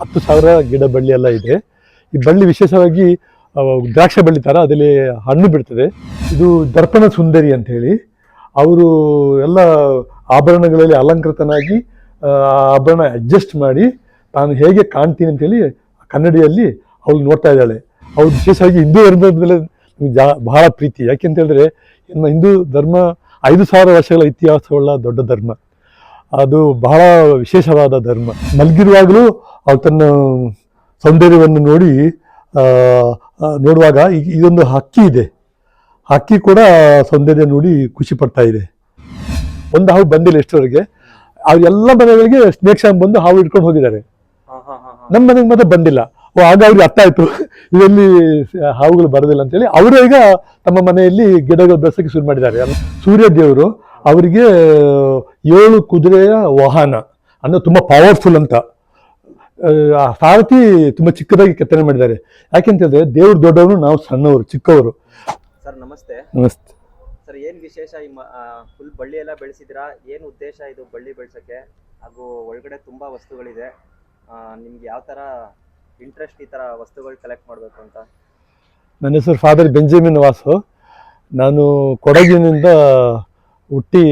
10,000 ಗಿಡ ಬಳ್ಳಿ ಎಲ್ಲ ಇದೆ. ಈ ಬಳ್ಳಿ ವಿಶೇಷವಾಗಿ ದ್ರಾಕ್ಷ ಬಳ್ಳಿ ಥರ ಅದರಲ್ಲಿ ಹಣ್ಣು ಬಿಡ್ತದೆ. ಇದು ದರ್ಪಣ ಸುಂದರಿ ಅಂತ ಹೇಳಿ, ಅವರು ಎಲ್ಲ ಆಭರಣಗಳಲ್ಲಿ ಅಲಂಕೃತನಾಗಿ ಆಭರಣ ಅಡ್ಜಸ್ಟ್ ಮಾಡಿ ತಾನು ಹೇಗೆ ಕಾಣ್ತೀನಿ ಅಂತೇಳಿ ಕನ್ನಡಿಯಲ್ಲಿ ಅವಳು ನೋಡ್ತಾ ಇದ್ದಾಳೆ. ಅವಳು ವಿಶೇಷವಾಗಿ ಹಿಂದೂ ಧರ್ಮದ ಮೇಲೆ ಬಹಳ ಪ್ರೀತಿ. ಯಾಕೆಂತ ಹೇಳಿದ್ರೆ ನಮ್ಮ ಹಿಂದೂ ಧರ್ಮ 5,000 ವರ್ಷಗಳ ಇತಿಹಾಸವುಳ್ಳ ದೊಡ್ಡ ಧರ್ಮ. ಅದು ಬಹಳ ವಿಶೇಷವಾದ ಧರ್ಮ. ಮಲಗಿರುವಾಗಲೂ ಅವಳು ತನ್ನ ಸೌಂದರ್ಯವನ್ನು ನೋಡುವಾಗ ಇದೊಂದು ಹಕ್ಕಿ ಇದೆ. ಹಕ್ಕಿ ಕೂಡ ಸೌಂದರ್ಯ ನೋಡಿ ಖುಷಿ ಪಡ್ತಾ ಇದೆ. ಒಂದು ಹಾವು ಬಂದಿಲ್ಲ ಎಷ್ಟರವರೆಗೆ. ಎಲ್ಲ ಮನೆಗಳಿಗೆ ಸ್ನೇಕ್ ಶಾಂಪ್ ಬಂದು ಹಾವು ಇಟ್ಕೊಂಡು ಹೋಗಿದ್ದಾರೆ. ನಮ್ಮ ಮನೆಗೆ ಮಾತ್ರ ಬಂದಿಲ್ಲ. ಆಗ ಅವ್ರಿಗೆ ಅರ್ಥ ಆಯ್ತು ಇದರಲ್ಲಿ ಹಾವುಗಳು ಬರೋದಿಲ್ಲ ಅಂತೇಳಿ ಅವರು ಈಗ ತಮ್ಮ ಮನೆಯಲ್ಲಿ ಗಿಡಗಳು ಬೆಳೆಸೋಕೆ ಶುರು ಮಾಡಿದ್ದಾರೆ. ಸೂರ್ಯ ದೇವರು ಅವರಿಗೆ 7 ಕುದುರೆಯ ವಾಹನ ಅಂದ್ರೆ ತುಂಬಾ ಪವರ್ಫುಲ್ ಅಂತ. ಸಾರಥಿ ತುಂಬಾ ಚಿಕ್ಕದಾಗಿ ಕೆತ್ತನೆ ಮಾಡಿದ್ದಾರೆ. ಯಾಕೆಂತಂದ್ರೆ ದೇವ್ರು ದೊಡ್ಡವರು, ನಾವು ಸಣ್ಣವರು, ಚಿಕ್ಕವರು. ಸರ್ ನಮಸ್ತೆ. ನಮಸ್ತೆ ಸರ್, ಏನ್ ವಿಶೇಷ ಈ ಫುಲ್ ಬಳ್ಳಿ ಎಲ್ಲ ಬೆಳೆಸಿದ್ರಾ? ಏನು ಉದ್ದೇಶ ಇದು ಬಳ್ಳಿ ಬೆಳೆಸಕ್ಕೆ? ಹಾಗೂ ಒಳಗಡೆ ತುಂಬಾ ವಸ್ತುಗಳಿದೆ. ನಿಮ್ಗೆ ಯಾವ ತರ ಇಂಟ್ರೆಸ್ಟ್ ಈ ತರ ವಸ್ತುಗಳು ಕಲೆಕ್ಟ್ ಮಾಡಬೇಕು ಅಂತ? ನನ್ನ ಹೆಸರು ಫಾದರ್ ಬೆಂಜಮಿನ್ ವಾಸು. ನಾನು ಕೊಡಗಿನಿಂದ ಹುಟ್ಟಿ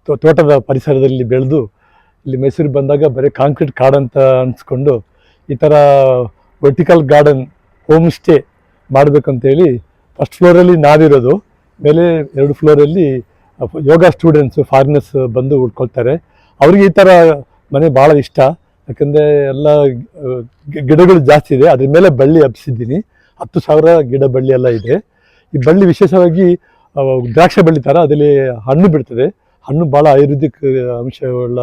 ತೋಟದ ಪರಿಸರದಲ್ಲಿ ಬೆಳೆದು ಇಲ್ಲಿ ಮೈಸೂರಿಗೆ ಬಂದಾಗ ಬರೀ ಕಾಂಕ್ರೀಟ್ ಕಾಡಂತ ಅನ್ಸ್ಕೊಂಡು ಈ ಥರ ವರ್ಟಿಕಲ್ ಗಾರ್ಡನ್ ಹೋಮ್ ಸ್ಟೇ ಮಾಡಬೇಕಂತೇಳಿ ಫಸ್ಟ್ ಫ್ಲೋರಲ್ಲಿ ನಾವಿರೋದು, ಮೇಲೆ 2 ಫ್ಲೋರಲ್ಲಿ ಯೋಗ ಸ್ಟೂಡೆಂಟ್ಸು ಫಾರಿನರ್ಸ್ ಬಂದು ಉಳ್ಕೊಳ್ತಾರೆ. ಅವ್ರಿಗೆ ಈ ಥರ ಮನೆ ಭಾಳ ಇಷ್ಟ. ಯಾಕಂದರೆ ಎಲ್ಲ ಗಿಡಗಳು ಜಾಸ್ತಿ ಇದೆ. ಅದ್ರ ಮೇಲೆ ಬಳ್ಳಿ ಹಬ್ಬಿಸಿದ್ದೀನಿ. 10,000 ಗಿಡ ಬಳ್ಳಿ ಎಲ್ಲ ಇದೆ. ಈ ಬಳ್ಳಿ ವಿಶೇಷವಾಗಿ ದ್ರಾಕ್ಷ ಬಳ್ಳಿ ಥರ ಅದರಲ್ಲಿ ಹಣ್ಣು ಬಿಡ್ತದೆ. ಹಣ್ಣು ಭಾಳ ಆಯುರ್ವೇದಿಕ್ ಅಂಶವುಳ್ಳ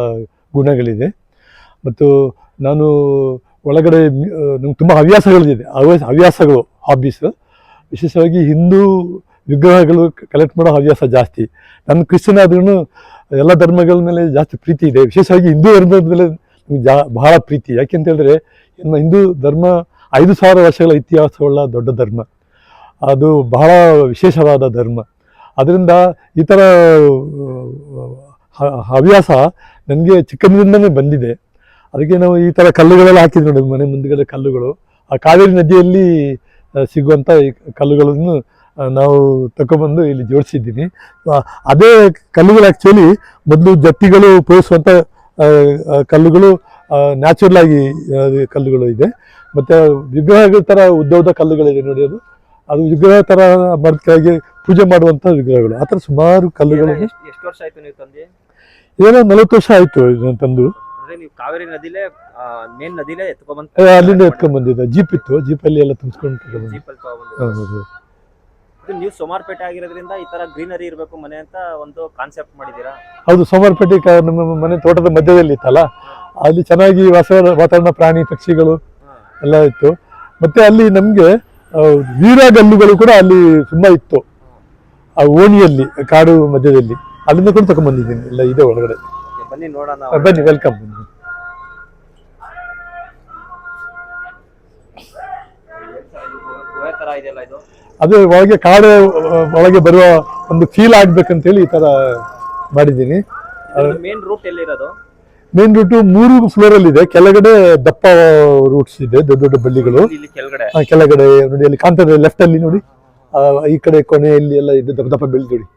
ಗುಣಗಳಿದೆ. ಮತ್ತು ನಾನು ಒಳಗಡೆ ನಂಗೆ ತುಂಬ ಹವ್ಯಾಸಗಳಿದೆ. ಹವ್ಯಾಸಗಳು ಹಾಬೀಸ್ ವಿಶೇಷವಾಗಿ ಹಿಂದೂ ವಿಗ್ರಹಗಳು ಕಲೆಕ್ಟ್ ಮಾಡೋ ಹವ್ಯಾಸ ಜಾಸ್ತಿ. ನನ್ನ ಕ್ರಿಶ್ಚಿಯನ್ ಆದ್ರೂ ಎಲ್ಲ ಧರ್ಮಗಳ ಮೇಲೆ ಜಾಸ್ತಿ ಪ್ರೀತಿ ಇದೆ. ವಿಶೇಷವಾಗಿ ಹಿಂದೂ ಧರ್ಮದ ಮೇಲೆ ಬಹಳ ಪ್ರೀತಿ. ಯಾಕೆಂತ ಹೇಳಿದ್ರೆ ನಮ್ಮ ಹಿಂದೂ ಧರ್ಮ 5,000 ವರ್ಷಗಳ ಇತಿಹಾಸವುಳ್ಳ ದೊಡ್ಡ ಧರ್ಮ. ಅದು ಬಹಳ ವಿಶೇಷವಾದ ಧರ್ಮ. ಅದರಿಂದ ಈ ಥರ ಹವ್ಯಾಸ ನನಗೆ ಚಿಕ್ಕಂದಿನಿಂದನೇ ಬಂದಿದೆ. ಅದಕ್ಕೆ ನಾವು ಈ ಥರ ಕಲ್ಲುಗಳೆಲ್ಲ ಹಾಕಿದ್ವಿ ನೋಡಿ, ಮನೆ ಮುಂದುಗಡೆ ಕಲ್ಲುಗಳು. ಆ ಕಾವೇರಿ ನದಿಯಲ್ಲಿ ಸಿಗುವಂಥ ಈ ಕಲ್ಲುಗಳನ್ನು ನಾವು ತಗೊಬಂದು ಇಲ್ಲಿ ಜೋಡಿಸಿದ್ದೀನಿ. ಅದೇ ಕಲ್ಲುಗಳು ಆ್ಯಕ್ಚುಲಿ ಮೊದಲು ಜತ್ತಿಗಳು ಉಪಯೋಗಿಸುವಂಥ ಕಲ್ಲುಗಳು, ನ್ಯಾಚುರಲ್ ಆಗಿ ಕಲ್ಲುಗಳು ಇದೆ. ಮತ್ತು ವಿಗ್ರಹಗಳ ಥರ ಉದ್ದ ಕಲ್ಲುಗಳಿದೆ ನೋಡಿ, ಅದು ವಿಗ್ರಹ ಥರ ಮರಕ್ಕಾಗಿ ಪೂಜೆ ಮಾಡುವಂಥ ವಿಗ್ರಹಗಳು. ಆ ಥರ ಸುಮಾರು ಕಲ್ಲುಗಳು. ಎಷ್ಟು ವರ್ಷ ಆಯ್ತು ನೀವು ತಂದು? ಏನೋ 40 ವರ್ಷ ಆಯ್ತು ಇದನ್ನು ತಂದು. ನೀವು ಕಾವೇರಿ ನದಿಲೇ ಮೇನ್ ನದಿಲೇ ಅಲ್ಲಿಂದ ಎತ್ಕೊಂಡ್ ಬಂದಿದ್ದೆ. ಜೀಪ್ ಇತ್ತು, ಜೀಪಲ್ಲಿ ಎಲ್ಲ ತುಂಬಿಸ್ಕೊಂಡು. ನೀವು ಸೋಮಾರ್ಪೇಟೆ ಆಗಿರೋದ್ರಿಂದ ಈ ತರ ಗ್ರೀನರಿ ಇರಬೇಕು ಮನೆ ಅಂತ ಒಂದು ಕಾನ್ಸೆಪ್ಟ್ ಮಾಡಿದೀರಾ? ಹೌದು, ಸೋಮಾರ್ಪೇಟೆ ನಮ್ಮ ಮನೆ ತೋಟದ ಮಧ್ಯದಲ್ಲಿ ಇತ್ತಲ್ಲ, ಅಲ್ಲಿ ಚೆನ್ನಾಗಿ ವಾತಾವರಣ, ಪ್ರಾಣಿ ಪಕ್ಷಿಗಳು ಎಲ್ಲ ಇತ್ತು. ಮತ್ತೆ ಅಲ್ಲಿ ನಮ್ಗೆ ವೀರಗಲ್ಲುಗಳು ಕೂಡ ಅಲ್ಲಿ ತುಂಬಾ ಇತ್ತು. ಆ ಓಣಿಯಲ್ಲಿ ಕಾಡು ಮಧ್ಯದಲ್ಲಿ ಅಲ್ಲಿಂದ ಕೂಡ ತಗೊಂಡ್ ಬಂದಿದ್ದೀನಿ. ಎಲ್ಲ ಇದೆ ಒಳಗಡೆ. ಬನ್ನಿ ನೋಡೋಣ. ಬನ್ನಿ, ವೆಲ್ಕಮ್. ಬನ್ನಿ. ಅದು ಒಳಗೆ ಕಾಡು ಒಳಗೆ ಬರುವ ಒಂದು ಫೀಲ್ ಆಗ್ಬೇಕಂತೇಳಿ ಈ ತರ ಮಾಡಿದ್ದೀನಿ. ಮೇನ್ ರೂಟ್ ಎಲ್ಲಿರೋದು? ಮೇನ್ ರೂಟ್ 3 ಫ್ಲೋರಲ್ಲಿ ಇದೆ. ಕೆಳಗಡೆ ದಪ್ಪ ರೂಟ್ಸ್ ಇದೆ, ದೊಡ್ಡ ದೊಡ್ಡ ಬಳ್ಳಿಗಳು. ಕೆಳಗಡೆ ನೋಡಿ, ಅಲ್ಲಿ ಕಾಣ್ತದೆ ಲೆಫ್ಟ್ ಅಲ್ಲಿ ನೋಡಿ, ಈ ಕಡೆ ಕೊನೆಯಲ್ಲಿ ಎಲ್ಲ ಇದೆ ದಪ್ಪ ದಪ್ಪ ಬೆಳ್ಳಿ ನೋಡಿ.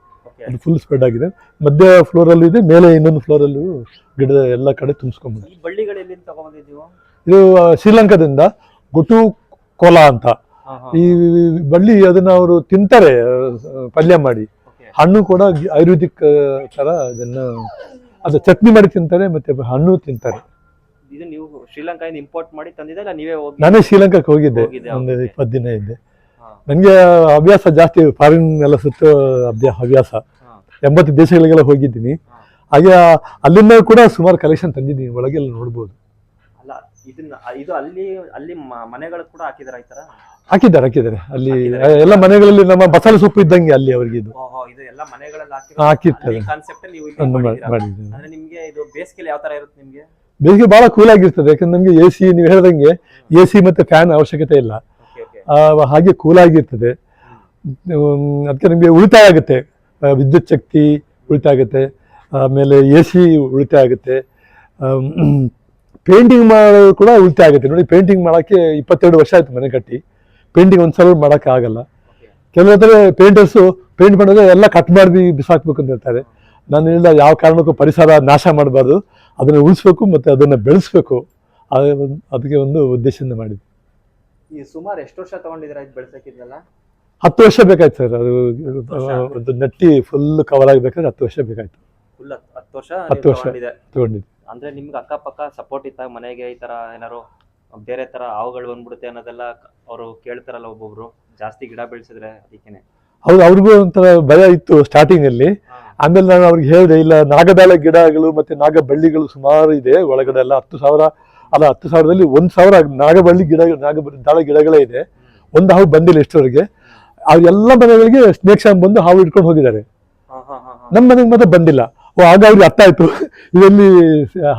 ಅದು ಫುಲ್ ಸ್ಪ್ರೆಡ್ ಆಗಿದೆ. ಮಧ್ಯ ಫ್ಲೋರಲ್ಲೂ ಇದೆ, ಮೇಲೆ ಇನ್ನೊಂದು ಫ್ಲೋರಲ್ಲೂ ಗಿಡದ ಎಲ್ಲ ಕಡೆ ತುಂಬಿಸ್ಕೊಂಡ್ಬಂದು. ಇದು ಶ್ರೀಲಂಕಾದಿಂದ ಗೊಟು ಕೋಲಾ ಅಂತ ಈ ಬಳ್ಳಿ. ಅದನ್ನ ಅವರು ತಿಂತಾರೆ ಪಲ್ಯ ಮಾಡಿ. ಹಣ್ಣು ಕೂಡ ಆಯುರ್ವೇದಿಕ್ ತರ ಅದನ್ನ ಅದು ಚಟ್ನಿ ಮಾಡಿ ತಿಂತಾರೆ, ಮತ್ತೆ ಹಣ್ಣು ತಿಂತಾರೆ. ಇದು ನೀವು ಶ್ರೀಲಂಕಾದಿಂದ ಇಂಪೋರ್ಟ್ ಮಾಡಿ ತಂದಿದ್ದಲ್ಲ ನೀವೇ? ನಾನೇ ಶ್ರೀಲಂಕಾಕ್ಕೆ ಹೋಗಿದ್ದೆ, ಒಂದು 20 ದಿನ ಇದ್ದೆ. ನನಗೆ ಹವ್ಯಾಸ ಜಾಸ್ತಿ, ಫಾರಿನ್ ಎಲ್ಲ ಸುತ್ತ ಹವ್ಯಾಸ. 80 ದೇಶಗಳಿಗೆಲ್ಲ ಹೋಗಿದ್ದೀನಿ. ಹಾಗೆ ಅಲ್ಲಿಂದ ಕೂಡ ಸುಮಾರು ಕಲೆಕ್ಷನ್ ತಂದಿದ್ದೀನಿ, ಒಳಗೆಲ್ಲ ನೋಡ್ಬೋದು. ಅಲ್ಲ, ಇದು ಅಲ್ಲಿ ಮನೆಗಳು ಕೂಡ ಹಾಕಿದಾರೆ ಈ ತರ? ಹಾಕಿದ್ದಾರೆ ಅಲ್ಲಿ ಎಲ್ಲ ಮನೆಗಳಲ್ಲಿ ನಮ್ಮ ಬಸಳೆ ಸೊಪ್ಪು ಇದ್ದಂಗೆ ಅಲ್ಲಿ ಅವರಿಗೆ ಇದು ಎಲ್ಲ ಮನೆಗಳಲ್ಲಿ ಹಾಕಿರ್ತಾರೆ. ನಿಮ್ಗೆ ಇದು ಬೇಸಿಗೆಯಲ್ಲಿ ಯಾವ ತರ ಇರುತ್ತೆ? ನಿಮ್ಗೆ ಬೇಸಿಗೆ ಬಹಳ ಕೂಲ್ ಆಗಿರ್ತದೆ. ಯಾಕಂದ್ರೆ ನಮ್ಗೆ AC, ನೀವು ಹೇಳ್ದಂಗೆ AC ಮತ್ತೆ ಫ್ಯಾನ್ ಅವಶ್ಯಕತೆ ಇಲ್ಲ. ಹಾಗೆ ಕೂಲ್ ಆಗಿರ್ತದೆ. ಅದಕ್ಕೆ ನಮಗೆ ಉಳಿತಾಯ ಆಗುತ್ತೆ, ವಿದ್ಯುತ್ ಶಕ್ತಿ ಉಳಿತಾಯ ಆಗುತ್ತೆ, ಆಮೇಲೆ AC ಉಳಿತಾಯ ಆಗುತ್ತೆ, ಪೇಂಟಿಂಗ್ ಮಾಡೋದು ಕೂಡ ಉಳಿತಾಯ ಆಗುತ್ತೆ ನೋಡಿ. ಪೇಂಟಿಂಗ್ ಮಾಡೋಕ್ಕೆ 22 ವರ್ಷ ಆಯ್ತು ಮನೆ ಕಟ್ಟಿ. ಪೇಂಟಿಂಗ್ ಒಂದ್ಸಲ ಮಾಡೋಕ್ಕೆ ಆಗಲ್ಲ. ಕೆಲವು ಹತ್ರ ಪೇಂಟರ್ಸು ಪೇಂಟ್ ಮಾಡಿದ್ರೆ ಎಲ್ಲ ಕಟ್ ಮಾಡಿ ಬಿಸಾಕ್ಬೇಕು ಅಂತ ಹೇಳ್ತಾರೆ. ನಾನು ಹೇಳಿದ ಯಾವ ಕಾರಣಕ್ಕೂ ಪರಿಸರ ನಾಶ ಮಾಡಬಾರ್ದು, ಅದನ್ನು ಉಳಿಸ್ಬೇಕು ಮತ್ತು ಅದನ್ನು ಬೆಳೆಸ್ಬೇಕು. ಅದಕ್ಕೆ ಒಂದು ಉದ್ದೇಶದಿಂದ ಮಾಡಿದ್ವಿ. ಈ ಸುಮಾರು ಎಷ್ಟು ವರ್ಷ ತಗೊಂಡಿದ್ದೀರಾ ಇದು ಬೆಳೆಸಕ್ಕಿದ್ನಲ್ಲ? 10 ವರ್ಷ ಬೇಕಾಯ್ತು ಸರ್. ಅದು ಒಂದು ನಟ್ಟಿ ಫುಲ್ ಕವರ್ ಆಗಬೇಕಾದ್ರೆ 10 ವರ್ಷ ಬೇಕಾಯ್ತು. ಫುಲ್ 10 ವರ್ಷ 10 ವರ್ಷ ತಗೊಂಡಿದ್ವಿ. ಅಂದ್ರೆ ನಿಮ್ಗೆ ಅಕ್ಕಪಕ್ಕ ಸಪೋರ್ಟ್ ಇತ್ತ ಮನೆಗೆ? ಈ ತರ ಏನಾರು ಬೇರೆ ತರ ಹಾವುಗಳು ಬಂದ್ಬಿಡುತ್ತೆ ಅನ್ನೋದೆಲ್ಲ ಅವರು ಕೇಳ್ತಾರಲ್ಲ ಒಬ್ಬೊಬ್ರು, ಜಾಸ್ತಿ ಗಿಡ ಬೆಳೆಸಿದ್ರೆ ಅದಕ್ಕೇನೆ? ಹೌದು, ಅವ್ರಿಗೂ ಒಂಥರ ಭಯ ಇತ್ತು ಸ್ಟಾರ್ಟಿಂಗ್ ಅಲ್ಲಿ. ಆಮೇಲೆ ನಾನು ಅವ್ರಿಗೆ ಹೇಳಿದೆ, ಇಲ್ಲ ನಾಗದಾಳ ಗಿಡಗಳು ಮತ್ತೆ ನಾಗಬಳ್ಳಿಗಳು ಸುಮಾರು ಇದೆ ಒಳಗಡೆ ಎಲ್ಲ. 10,000ದಲ್ಲಿ 1,000 ನಾಗಬಳ್ಳಿ ನಾಗದಾಳ ಗಿಡಗಳೇ ಇದೆ. ಒಂದು ಹಾವು ಬಂದಿಲ್ಲ ಇಷ್ಟವರೆಗೆ. ಎಲ್ಲ ಮನೆಗಳಿಗೆ ಸ್ನೇಕ್ ಶಾಂಪ್ ಬಂದು ಹಾವು ಇಟ್ಕೊಂಡು ಹೋಗಿದ್ದಾರೆ. ನಮ್ಮ ಮನೆಗೆ ಮಾತ್ರ ಬಂದಿಲ್ಲ. ಆಗ ಅವ್ರಿಗೆ ಅರ್ಥ ಆಯ್ತು ಇದರಲ್ಲಿ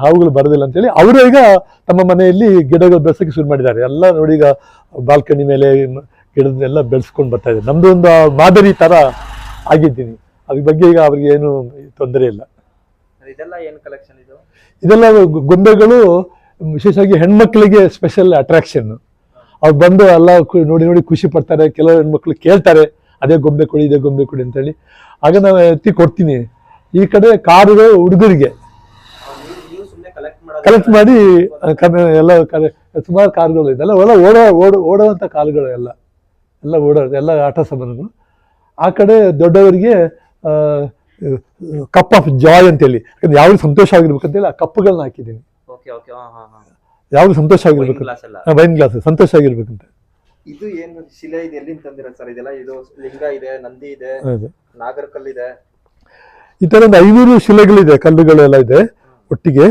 ಹಾವುಗಳು ಬರೋದಿಲ್ಲ ಅಂತೇಳಿ. ಅವರು ಈಗ ತಮ್ಮ ಮನೆಯಲ್ಲಿ ಗಿಡಗಳು ಬೆಳೆಸೋಕೆ ಶುರು ಮಾಡಿದ್ದಾರೆ. ಎಲ್ಲ ನೋಡಿ, ಈಗ ಬಾಲ್ಕನಿ ಮೇಲೆ ಗಿಡದೆಲ್ಲ ಬೆಳೆಸ್ಕೊಂಡು ಬರ್ತಾ ಇದೆ. ನಮ್ದು ಒಂದು ಮಾದರಿ ತರ ಆಗಿದ್ದೀನಿ. ಅದ್ರ ಬಗ್ಗೆ ಈಗ ಅವ್ರಿಗೆ ಏನು ತೊಂದರೆ ಇಲ್ಲ. ಇದೆಲ್ಲ ಏನು ಕಲೆಕ್ಷನ್ ಇದು? ಇದೆಲ್ಲ ಗೊಂಬೆಗಳು, ವಿಶೇಷವಾಗಿ ಹೆಣ್ಮಕ್ಳಿಗೆ ಸ್ಪೆಷಲ್ ಅಟ್ರಾಕ್ಷನ್. ಅವ್ರು ಬಂದು ಎಲ್ಲ ನೋಡಿ ನೋಡಿ ಖುಷಿ ಪಡ್ತಾರೆ. ಕೆಲವು ಹೆಣ್ಮಕ್ಳು ಕೇಳ್ತಾರೆ, ಅದೇ ಗೊಂಬೆ ಕೊಡಿ ಇದೇ ಗೊಂಬೆ ಕೊಡಿ ಅಂತೇಳಿ. ಆಗ ನಾವು ಎತ್ತಿ ಕೊಡ್ತೀನಿ. ಈ ಕಡೆ ಕಾರುಗಳು ಹುಡುಗರಿಗೆ ಕಲೆಕ್ಟ್ ಮಾಡಿ ಎಲ್ಲ ಸುಮಾರು ಕಾರುಗಳು ಇದೆಲ್ಲ ಓಡುವಂಥ ಕಾರುಗಳು ಎಲ್ಲ ಎಲ್ಲ ಆಟ ಸಾಮಾನುಗಳು. ಆ ಕಡೆ ದೊಡ್ಡವರಿಗೆ ಕಪ್ ಆಫ್ ಜಾಯ್ ಅಂತೇಳಿ, ಯಾಕಂದ್ರೆ ಯಾವ್ದು ಸಂತೋಷ ಆಗಿರ್ಬೇಕಂತೇಳಿ ಆ ಕಪ್ಪುಗಳನ್ನ ಹಾಕಿದ್ದೀನಿ. ಯಾವ್ದು ಸಂತೋಷ ಆಗಿರ್ಬೇಕು, ವೈನ್ ಗ್ಲಾಸ್ ಸಂತೋಷ ಆಗಿರ್ಬೇಕಂತ. ಇದು ಏನು ಶಿಲೆ ಇದೆ, ಎಲ್ಲಿಂದ ತಂದಿರ ಸರ್ ಇದೆಲ್ಲ? ಇದು ಲಿಂಗ ಇದೆ, ನಂದಿ ಇದೆ, ನಾಗರಕಲ್ಲಿದೆ, ಈ ತರ ಒಂದು 500 ಶಿಲೆಗಳಿದೆ, ಕಲ್ಲುಗಳೆಲ್ಲ ಇದೆ ಒಟ್ಟಿಗೆ.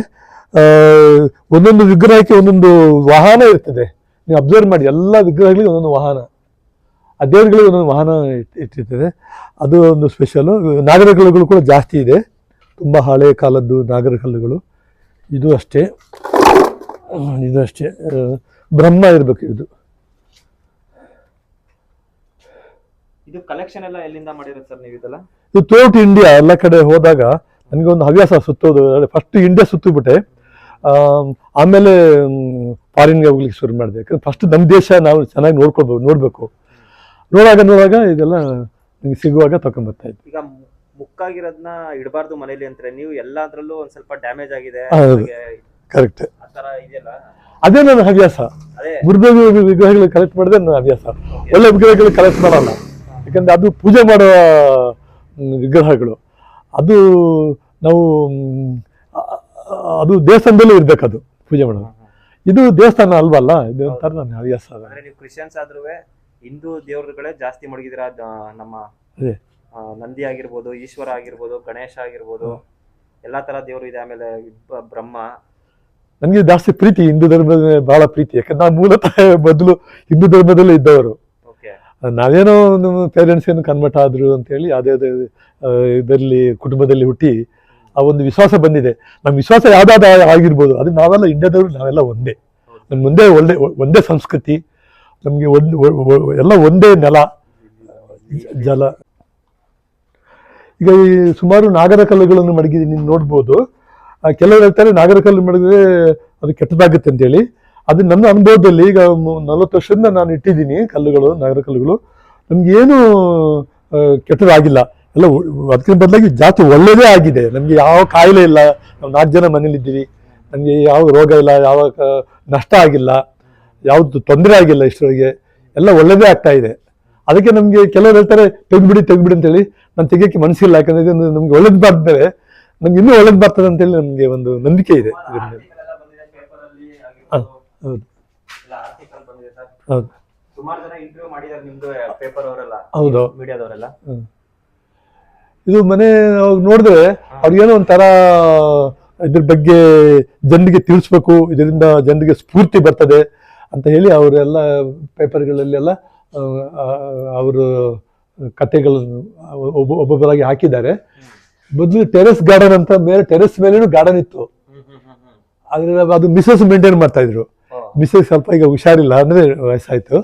ಒಂದೊಂದು ವಿಗ್ರಹಕ್ಕೆ ಒಂದೊಂದು ವಾಹನ ಇರ್ತದೆ. ನೀವು ಅಬ್ಸರ್ವ್ ಮಾಡಿ, ಎಲ್ಲ ವಿಗ್ರಹಗಳಿಗೆ ಒಂದೊಂದು ವಾಹನ, ಆ ದೇವರುಗಳಿಗೆ ಒಂದೊಂದು ವಾಹನ ಇಟ್ಟಿರ್ತದೆ. ಅದು ಒಂದು ಸ್ಪೆಷಲು. ನಾಗರಕಲ್ಲುಗಳು ಕೂಡ ಜಾಸ್ತಿ ಇದೆ, ತುಂಬ ಹಳೆ ಕಾಲದ್ದು ನಾಗರಕಲ್ಲುಗಳು. ಇದು ಅಷ್ಟೇ, ಇದು ಅಷ್ಟೇ. ಬ್ರಹ್ಮ ಇರಬೇಕು ಇದು. ಇದು ಕಲೆಕ್ಷನ್ ಎಲ್ಲ ಎಲ್ಲಿಂದ ಮಾಡಿರೋದು ಸರ್ ನೀವು ಇದೆಲ್ಲ? ಇದು ಥ್ರೂಔಟ್ ಇಂಡಿಯಾ. ಎಲ್ಲ ಕಡೆ ಹೋದಾಗ ನನಗೆ ಒಂದು ಹವ್ಯಾಸ ಸುತ್ತೋದು. ಫಸ್ಟ್ ಇಂಡಿಯಾ ಸುತ್ತಿಬಿಟ್ಟೆ, ಆಮೇಲೆ ಫಾರಿನ್ಗೆ ಹೋಗ್ಲಿಕ್ಕೆ ಶುರು ಮಾಡಿದೆ. ಯಾಕಂದ್ರೆ ಫಸ್ಟ್ ನಮ್ಮ ದೇಶ ನಾವು ಚೆನ್ನಾಗಿ ನೋಡಬೇಕು. ನೋಡಾಗ ಇದೆಲ್ಲ ನಿಮ್ಗೆ ಸಿಗುವಾಗ ತಗೊಂಡ್ಬರ್ತಾ ಇದ್ವಿ. ಈಗ ಮುಕ್ಕಾಗಿರೋದನ್ನ ಇಡಬಾರ್ದು ಮನೇಲಿ ಅಂತಾರೆ ನೀವು. ಎಲ್ಲಾದ್ರಲ್ಲೂ ಒಂದ್ ಸ್ವಲ್ಪ ಡ್ಯಾಮೇಜ್ ಆಗಿದೆ. ಕರೆಕ್ಟ್. ಆತರ ಇದೆಯಲ್ಲ, ಅದೇ ನನ್ನ ಹವ್ಯಾಸ. ಮುರಿದ ವಿಗ್ರಹಗಳು ಕಲೆಕ್ಟ್ ಮಾಡಿದ್ರೆ ನನ್ನ ಹವ್ಯಾಸ. ಒಳ್ಳೆ ವಿಗ್ರಹಗಳು ಕಲೆಕ್ಟ್ ಮಾಡಲ್ಲ, ಯಾಕಂದ್ರೆ ಅದು ಪೂಜೆ ಮಾಡುವ ವಿಗ್ರಹಗಳು. ಅದು ನಾವು ಅದು ದೇವಸ್ಥಾನದಲ್ಲೂ ಇರ್ಬೇಕು, ಅದು ಪೂಜೆ ಮಾಡೋದು. ಇದು ದೇವಸ್ಥಾನ ಅಲ್ವಲ್ಲ, ಇದು ಒಂಥರ ನನ್ನ ಹವ್ಯಾಸ. ನೀವು ಕ್ರಿಶ್ಚಿಯನ್ಸ್ ಆದ್ರೂ ಹಿಂದೂ ದೇವರುಗಳೇ ಜಾಸ್ತಿ ಮಡಗಿದ್ರ. ನಮ್ಮ ನಂದಿ ಆಗಿರ್ಬೋದು, ಈಶ್ವರ ಆಗಿರ್ಬೋದು, ಗಣೇಶ ಆಗಿರ್ಬೋದು, ಎಲ್ಲಾ ತರ ದೇವರು ಇದೆ. ಆಮೇಲೆ ಬ್ರಹ್ಮ. ನನಗೆ ಜಾಸ್ತಿ ಪ್ರೀತಿ, ಹಿಂದೂ ಧರ್ಮದ ಬಹಳ ಪ್ರೀತಿ. ಯಾಕಂದ್ರೆ ನಾವು ಮೂಲತಃ ಮೊದಲು ಹಿಂದೂ ಧರ್ಮದಲ್ಲೇ ಇದ್ದವರು. ನಾವೇನೋ ನಮ್ಮ ಪೇರೆಂಟ್ಸ್ ಏನು ಕನ್ವರ್ಟ್ ಆದ್ರು ಅಂತೇಳಿ ಅದೇ ಇದರಲ್ಲಿ ಕುಟುಂಬದಲ್ಲಿ ಹುಟ್ಟಿ ಆ ಒಂದು ವಿಶ್ವಾಸ ಬಂದಿದೆ. ನಮ್ಮ ವಿಶ್ವಾಸ ಯಾವ್ದಾದ ಆಗಿರ್ಬೋದು, ಅದು ನಾವೆಲ್ಲ ಇಂಡಿಯಾದವರು, ನಾವೆಲ್ಲ ಒಂದೇ. ನಮ್ಮ ಮುಂದೆ ಒಂದೇ ಸಂಸ್ಕೃತಿ, ನಮಗೆ ಎಲ್ಲ ಒಂದೇ ನೆಲ ಜಲ. ಈಗ ಈ ಸುಮಾರು ನಾಗರಕಲ್ಲುಗಳನ್ನು ಮಡಗಿದ್ದೀನಿ, ನೀವು ನೋಡ್ಬೋದು. ಕೆಲವರು ಹೇಳ್ತಾರೆ ನಾಗರಕಲ್ಲು ಮಡಗಿದ್ರೆ ಅದು ಕೆಟ್ಟದಾಗುತ್ತೆ ಅಂತೇಳಿ. ಅದು ನನ್ನ ಅನುಭವದಲ್ಲಿ ಈಗ 40 ವರ್ಷದಿಂದ ನಾನು ಇಟ್ಟಿದ್ದೀನಿ ಕಲ್ಲುಗಳು, ನಾಗರಕಲ್ಲುಗಳು. ನಮ್ಗೇನು ಕೆಟ್ಟದಾಗಿಲ್ಲ, ಎಲ್ಲ ಅದಕ್ಕಿಂತ ಬದಲಾಗಿ ಜಾಸ್ತಿ ಒಳ್ಳೆಯದೇ ಆಗಿದೆ. ನಮಗೆ ಯಾವ ಕಾಯಿಲೆ ಇಲ್ಲ, ನಾವು 4 ಜನ ಮನೇಲಿದ್ದೀವಿ, ನಮಗೆ ಯಾವ ರೋಗ ಇಲ್ಲ, ಯಾವ ನಷ್ಟ ಆಗಿಲ್ಲ, ಯಾವುದು ತೊಂದರೆ ಆಗಿಲ್ಲ. ಇಷ್ಟರೊಳಗೆ ಎಲ್ಲ ಒಳ್ಳೆಯದೇ ಆಗ್ತಾ ಇದೆ. ಅದಕ್ಕೆ ನಮಗೆ ಕೆಲವರು ಹೇಳ್ತಾರೆ ತೆಗ್ಬಿಡಿ ಅಂತೇಳಿ. ನಾನು ತೆಗಿಯೋಕ್ಕೆ ಮನಸ್ಸಿಲ್ಲ, ಯಾಕಂದ್ರೆ ಇದು ನಮ್ಗೆ ಒಳ್ಳೇದು ಬಾರ್ದ್ಮೇಲೆ ನಮ್ಗೆ ಇನ್ನೂ ಒಳ್ಳೇದು ಬರ್ತದೆ ಅಂತೇಳಿ ನಮಗೆ ಒಂದು ನಂಬಿಕೆ ಇದೆ ಇದ್ರ ಮೇಲೆ. ಹೌದು ಹೌದು, ಸುಮಾರು ಜನ ಇಂಟರ್ವ್ಯೂ ಮಾಡಿದ್ದಾರೆ ನಿಮ್ದು ಪೇಪರ್ ಅವರೆಲ್ಲ, ಹೌದು, ಮೀಡಿಯಾದವರೆಲ್ಲ. ಇದು ಮನೆ ನೋಡಿದ್ರೆ ಅವ್ರಿಗೇನೋ ಒಂಥರ ಇದ್ರ ಬಗ್ಗೆ ಜನರಿಗೆ ತಿಳಿಸ್ಬೇಕು, ಇದರಿಂದ ಜನರಿಗೆ ಸ್ಫೂರ್ತಿ ಬರ್ತದೆ ಅಂತ ಹೇಳಿ ಅವರೆಲ್ಲ ಪೇಪರ್ಗಳಲ್ಲೆಲ್ಲ ಅವರು ಕಥೆಗಳನ್ನು ಒಬ್ಬೊಬ್ಬರಾಗಿ ಹಾಕಿದ್ದಾರೆ. ಮೊದಲು ಟೆರೆಸ್ ಗಾರ್ಡನ್ ಅಂತ, ಮೇಲೆ ಟೆರೆಸ್ ಮೇಲೇನು ಗಾರ್ಡನ್ ಇತ್ತು. ಆದ್ರೆ ಅದು ಮಿಸಸ್ ಮೇಂಟೈನ್ ಮಾಡ್ತಾ ಇದ್ರು. ಮಿಸಸ್ ಸ್ವಲ್ಪ ಈಗ ಹುಷಾರಿಲ್ಲ, ಅಂದ್ರೆ ವಯಸ್ಸಾಯ್ತು.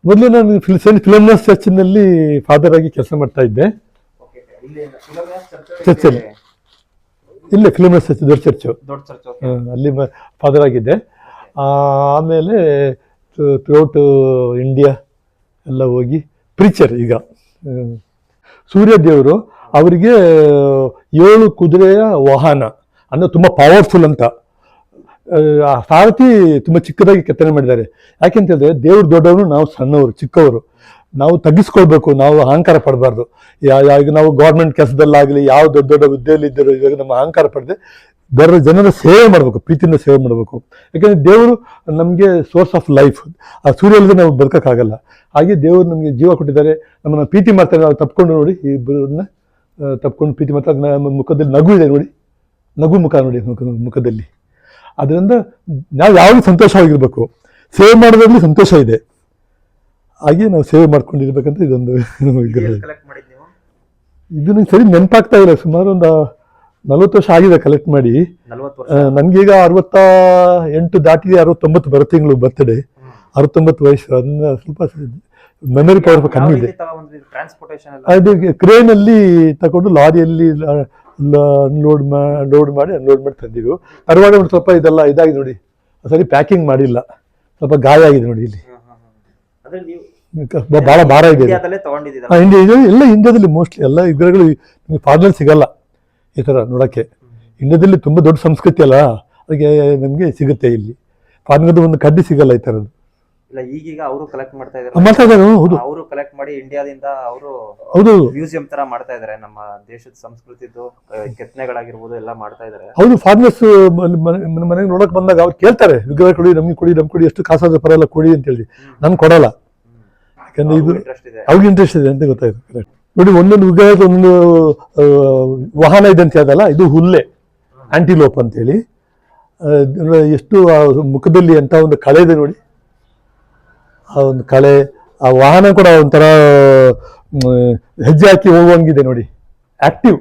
ಮೊದಲು ನಾನು ಸೆಂಟ್ ಫಿಲೋಮಿನಾಸ್ ಚರ್ಚ್ನಲ್ಲಿ ಫಾದರ್ ಆಗಿ ಕೆಲಸ ಮಾಡ್ತಾ ಇದ್ದೆ. ಚರ್ಚಲ್ಲಿ ಇಲ್ಲೇ ಫಿಲ್ಮ್ ಚರ್ಚ್, ದೊಡ್ಡ ಚರ್ಚು, ದೊಡ್ಡ ಚರ್ಚ್. ಅಲ್ಲಿ ಫಾದರ್ ಆಗಿದ್ದೆ. ಆಮೇಲೆ ಥ್ರೂಔಟ್ ಇಂಡಿಯಾ ಎಲ್ಲ ಹೋಗಿ ಪ್ರೀಚರ್. ಈಗ ಸೂರ್ಯದೇವರು ಅವರಿಗೆ 7 ಕುದುರೆಯ ವಾಹನ ಅಂದರೆ ತುಂಬ ಪವರ್ಫುಲ್ ಅಂತ. ಆ ಸಾರಥಿ ತುಂಬ ಚಿಕ್ಕದಾಗಿ ಕೆತ್ತನೆ ಮಾಡಿದ್ದಾರೆ. ಯಾಕೆಂತ ಹೇಳಿದ್ರೆ ದೇವ್ರು ದೊಡ್ಡವರು, ನಾವು ಸಣ್ಣವರು ಚಿಕ್ಕವರು. ನಾವು ತಗ್ಗಿಸ್ಕೊಳ್ಬೇಕು, ನಾವು ಅಹಂಕಾರ ಪಡಬಾರ್ದು. ಈಗ ನಾವು ಗೌರ್ಮೆಂಟ್ ಕೆಲಸದಲ್ಲಾಗಲಿ ಯಾವ ದೊಡ್ಡ ದೊಡ್ಡ ಹುದ್ದೆಯಲ್ಲಿ ಇದ್ದರೂ ಇವಾಗ ನಮ್ಮ ಅಹಂಕಾರ ಪಡೆದೆ ಬೇರೆ ಜನರ ಸೇವೆ ಮಾಡಬೇಕು, ಪ್ರೀತಿಯಿಂದ ಸೇವೆ ಮಾಡಬೇಕು. ಯಾಕೆಂದರೆ ದೇವರು ನಮಗೆ ಸೋರ್ಸ್ ಆಫ್ ಲೈಫ್. ಆ ಸೂರ್ಯ ಇಲ್ಲದೆ ನಾವು ಬದುಕೋಕ್ಕಾಗಲ್ಲ. ಹಾಗೆ ದೇವರು ನಮಗೆ ಜೀವ ಕೊಟ್ಟಿದ್ದಾರೆ, ನಮ್ಮನ್ನು ಪ್ರೀತಿ ಮಾಡ್ತಾರೆ. ನಾವು ತಪ್ಕೊಂಡು ನೋಡಿ, ಈ ಇಬ್ಬರನ್ನ ತಪ್ಕೊಂಡು ಪ್ರೀತಿ ಮಾಡ್ತಾರೆ. ನಮ್ಮ ಮುಖದಲ್ಲಿ ನಗು ಇದೆ ನೋಡಿ, ನಗು ಮುಖ ನೋಡಿ ಮುಖದಲ್ಲಿ. ಅದರಿಂದ ನಾವು ಯಾವಾಗಲೂ ಸಂತೋಷವಾಗಿರ್ಬೇಕು. ಸೇವೆ ಮಾಡೋದ್ರಲ್ಲಿ ಸಂತೋಷ ಇದೆ. ಹಾಗೆ ನಾವು ಸೇವೆ ಮಾಡ್ಕೊಂಡಿರ್ಬೇಕಂತ ಇದೊಂದು ವಿಗ್ರಹ. ಇದು ನಂಗೆ ಸರಿ ನೆನಪಾಗ್ತಾ ಇಲ್ಲ. ಸುಮಾರು ಒಂದು 40 ವರ್ಷ ಆಗಿದೆ ಕಲೆಕ್ಟ್ ಮಾಡಿ. ನನಗೀಗ 68 ದಾಟಿದೆ, 69 ಬರೋ ತಿಂಗಳು ಬರ್ತ್ಡೇ, 69 ವಯಸ್ಸು. ಅದನ್ನ ಸ್ವಲ್ಪ ಮೆಮೊರಿ ಪವರ್ ಕಮ್ಮಿ ಇದೆ. ಅದು ಕ್ರೇನಲ್ಲಿ ತಗೊಂಡು ಲಾರಿಯಲ್ಲಿ ಲೋಡ್ ಮಾಡಿ ಅನ್ಲೋಡ್ ಮಾಡಿ ತಂದಿದ್ದು. ತರುವಾಗ ಒಂದು ಸ್ವಲ್ಪ ಇದೆಲ್ಲ ಇದಾಗಿದೆ ನೋಡಿ, ಸರಿ ಪ್ಯಾಕಿಂಗ್ ಮಾಡಿಲ್ಲ, ಸ್ವಲ್ಪ ಗಾಯ ಆಗಿದೆ ನೋಡಿ. ಇಲ್ಲಿ ಬಹಳ ಭಾರ ಇದೆ. ಎಲ್ಲ ಇಂಡಿಯಾದಲ್ಲಿ ಮೋಸ್ಟ್ಲಿ ಎಲ್ಲ ವಿಗ್ರಹಗಳು ಫಾರಿನಲ್ಲಿ ಸಿಗಲ್ಲ ಈ ಥರ ನೋಡೋಕ್ಕೆ. ಇಂಡಿಯಾದಲ್ಲಿ ತುಂಬ ದೊಡ್ಡ ಸಂಸ್ಕೃತಿ ಅಲ್ಲ, ಅದಕ್ಕೆ ನಮಗೆ ಸಿಗುತ್ತೆ. ಇಲ್ಲಿ ಫಾರಿನದ್ದು ಒಂದು ಕಡ್ಡಿ ಸಿಗಲ್ಲ ಈ ಥರದ್ದು. ಇಲ್ಲ, ಈಗೀಗ ಅವರು ಕಲೆಕ್ಟ್ ಮಾಡ್ತಾ ಇದ್ದಾರೆ. ಹೌದು, ಅವರು ಕಲೆಕ್ಟ್ ಮಾಡಿ ಇಂಡಿಯಾದಿಂದ ಅವರು ಹೌದು ಮ್ಯೂಸಿಯಂ ತರ ಮಾಡ್ತಾ ಇದ್ದಾರೆ. ನಮ್ಮ ದೇಶದ ಸಂಸ್ಕೃತಿದು ಕೆತ್ತನೆಗಳಾಗಿರ್ಬೋದು ಎಲ್ಲ ಮಾಡ್ತಾ ಇದ್ದಾರೆ. ಹೌದು, ಫಾರಿನರ್ಸ್ ಮನೆಗೆ ನೋಡಕ್ ಬಂದಾಗ ಅವ್ರು ಕೇಳ್ತಾರೆ, ವಿಗ್ರಹ ಕೊಡಿ, ನಮ್ಗೆ ಕೊಡಿ, ಎಷ್ಟು ಕಾಸಾದ ಪರಲ್ಲ ಕೊಡಿ ಅಂತ ಹೇಳಿ. ನಮ್ಗೆ ಕೊಡಲ್ಲ, ಯಾಕಂದ್ರೆ ಇದು ಅವ್ರಿಗೆ ಇಂಟ್ರೆಸ್ಟ್ ಇದೆ ಅಂತ ಗೊತ್ತಾಯ್ತು. ಕರೆಕ್ಟ್ ನೋಡಿ, ಒಂದೊಂದು ವಿಗ್ರಹದ ಒಂದು ವಾಹನ ಇದೆ ಅಂತ ಹೇಳ್ದಲ್ಲ, ಇದು ಹುಲ್ಲೆ, ಆಂಟಿಲೋಪ್ ಅಂತೇಳಿ. ಎಷ್ಟು ಮುಖದಲ್ಲಿ ಅಂತ ಒಂದು ಕಳೆ ಇದೆ ನೋಡಿ, ಆ ಒಂದು ಕಳೆ. ಆ ವಾಹನ ಕೂಡ ಒಂಥರ ಹೆಜ್ಜೆ ಹಾಕಿ ಹೋಗುವಂಗಿದೆ ನೋಡಿ, ಆಕ್ಟಿವ್,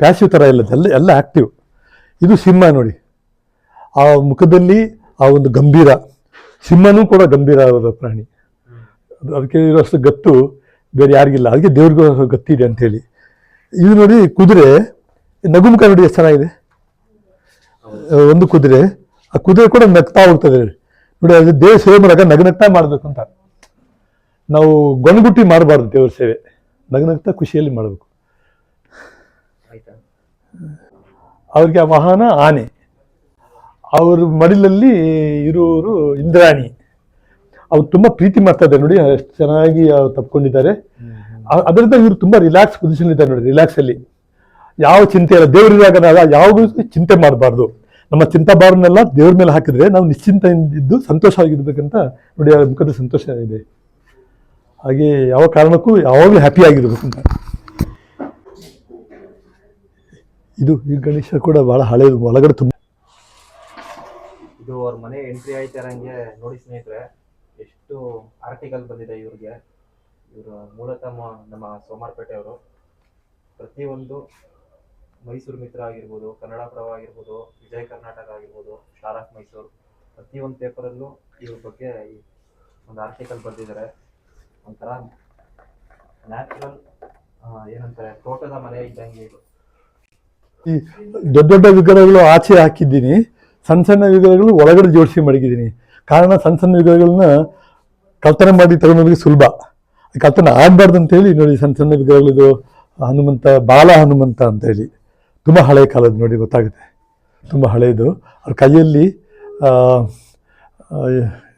ಪ್ಯಾಸಿವ್ ಥರ ಇಲ್ಲ, ಎಲ್ಲ ಆಕ್ಟಿವ್. ಇದು ಸಿಂಹ ನೋಡಿ, ಆ ಮುಖದಲ್ಲಿ ಆ ಒಂದು ಗಂಭೀರ. ಸಿಂಹನೂ ಕೂಡ ಗಂಭೀರವಾದ ಪ್ರಾಣಿ, ಅದಕ್ಕೆ ಇರೋಷ್ಟು ಗತ್ತು ಬೇರೆ ಯಾರಿಗಿಲ್ಲ, ಅದಕ್ಕೆ ದೇವ್ರಿಗೂ ಗತ್ತಿದೆ ಅಂಥೇಳಿ. ಇದು ನೋಡಿ ಕುದುರೆ, ನಗುಮುಖ ನೋಡಿ ಎಷ್ಟು ಚೆನ್ನಾಗಿದೆ. ಒಂದು ಕುದುರೆ, ಆ ಕುದುರೆ ಕೂಡ ನಗ್ತಾ ಹೋಗ್ತದೆ ನೋಡಿ. ಅದು ದೇವ್ರ ಸೇವೆ ಮಾಡಾಗ ನಗನಗ್ತಾ ಮಾಡಬೇಕು ಅಂತ. ನಾವು ಗೊಣಗುಟ್ಟಿ ಮಾಡಬಾರ್ದು ದೇವ್ರ ಸೇವೆ, ನಗನಗ್ತಾ ಖುಷಿಯಲ್ಲಿ ಮಾಡಬೇಕು. ಅವ್ರಿಗೆ ಆ ವಾಹನ ಆನೆ, ಅವ್ರ ಮಡಿಲಲ್ಲಿ ಇರೋರು ಇಂದ್ರಾಣಿ. ಅವ್ರು ತುಂಬ ಪ್ರೀತಿ ಮಾಡ್ತಾ ಇದ್ದಾರೆ ನೋಡಿ, ಎಷ್ಟು ಚೆನ್ನಾಗಿ ತಪ್ಕೊಂಡಿದ್ದಾರೆ. ಅದರಿಂದ ಇವರು ತುಂಬ ರಿಲ್ಯಾಕ್ಸ್ ಪೊಸಿಷನ್ ಇದ್ದಾರೆ ನೋಡಿ, ರಿಲ್ಯಾಕ್ಸಲ್ಲಿ ಯಾವ ಚಿಂತೆ ಇಲ್ಲ. ದೇವರಿರುವಾಗ ನಾವು ಯಾವಾಗಲೂ ಚಿಂತೆ ಮಾಡಬಾರ್ದು. ನಮ್ಮ ಚಿಂತಾಭಾರನೆಲ್ಲ ದೇವ್ರ ಮೇಲೆ ಹಾಕಿದ್ರೆ ನಾವು ನಿಶ್ಚಿಂತೆಯಿಂದಿದ್ದು ಸಂತೋಷವಾಗಿರ್ಬೇಕಂತ ನೋಡಿ, ಆ ಮುಖದ ಸಂತೋಷ ಇದೆ. ಹಾಗೆ ಯಾವ ಕಾರಣಕ್ಕೂ ಯಾವಾಗಲೂ ಹ್ಯಾಪಿ ಆಗಿರ್ಬೇಕಂತ. ಇದು ಈ ಗಣೇಶ ಕೂಡ ಬಹಳ ಹಳೆಯದು, ಒಳಗಡೆ ತುಂಬ. ಇದು ಅವ್ರ ಮನೆ ಎಂಟ್ರಿ ಆಯ್ತಾರಂಗೆ ನೋಡಿ ಸ್ನೇಹಿತರೆ, ಎಷ್ಟು ಆರ್ಟಿಕಲ್ ಬಂದಿದೆ ಇವ್ರಿಗೆ. ಇವರು ಮೂಲತಃ ನಮ್ಮ ಸೋಮಾರಪೇಟೆ ಅವರು. ಪ್ರತಿಯೊಂದು ಮೈಸೂರು ಮಿತ್ರ ಆಗಿರ್ಬೋದು, ಕನ್ನಡಪ್ರಭ ಆಗಿರ್ಬೋದು, ವಿಜಯ ಕರ್ನಾಟಕ ಆಗಿರ್ಬೋದು, ಸ್ಟಾರ್ ಆಫ್ ಮೈಸೂರು, ಪ್ರತಿಯೊಂದು ಪೇಪರಲ್ಲೂ ಇವ್ರ ಬಗ್ಗೆ ಒಂದು ಆರ್ಟಿಕಲ್ ಬರೆದಿದ್ದಾರೆ. ಒಂಥರ ನ್ಯಾಚುರಲ್, ಏನಂತಾರೆ, ತೋಟದ ಮನೆ ಇದ್ದಂಗೆ ಇದು. ಈ ದೊಡ್ಡ ದೊಡ್ಡ ವಿಗ್ರಹಗಳು ಆಚೆ ಹಾಕಿದ್ದೀನಿ, ಸಣ್ಣ ಸಣ್ಣ ವಿಗ್ರಹಗಳು ಒಳಗಡೆ ಜೋಡಿಸಿ ಮಡಗಿದ್ದೀನಿ. ಕಾರಣ ಸಣ್ಣ ಸಣ್ಣ ವಿಗ್ರಹಗಳನ್ನ ಕಲ್ಪನೆ ಮಾಡಿ ತಗೊಂಡೋಗಿ ಸುಲಭ, ಕಲ್ಪನೆ ಆಗಬಾರ್ದು ಅಂತೇಳಿ ನೋಡಿ. ಸಣ್ಣ ಸಣ್ಣ ವಿಗ್ರಹಗಳಿದು ಹನುಮಂತ, ಬಾಲ ಹನುಮಂತ ಅಂತೇಳಿ, ತುಂಬ ಹಳೆಯ ಕಾಲದ ನೋಡಿ, ಗೊತ್ತಾಗುತ್ತೆ, ತುಂಬ ಹಳೆಯದು. ಅವ್ರ ಕೈಯಲ್ಲಿ